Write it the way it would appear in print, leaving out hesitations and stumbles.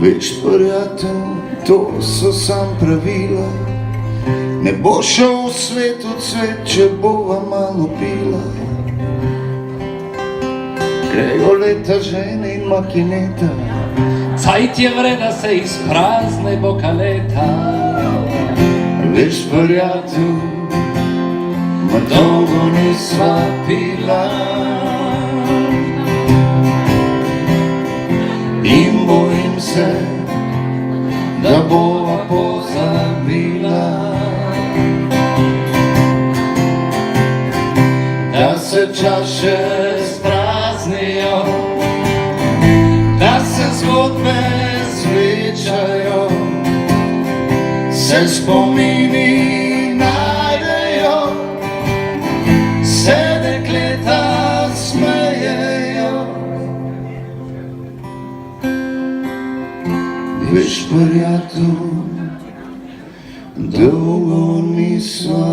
Veš, prijatelj, to so sam pravila. Ne bo šel v svet od svet, če bova malo pila. Grejo leta žene in makineta. Cajt je vreda se izprazne bokaleta. Veš, prijatelj, ma dolgo nisva pila. In bojim se, da bova pozabila, da se čaše spraznijo, da se zgodbe zvečajo, se spomini najdejo, se dekleta smejejo. Veš, prijatelj, dolgo nisva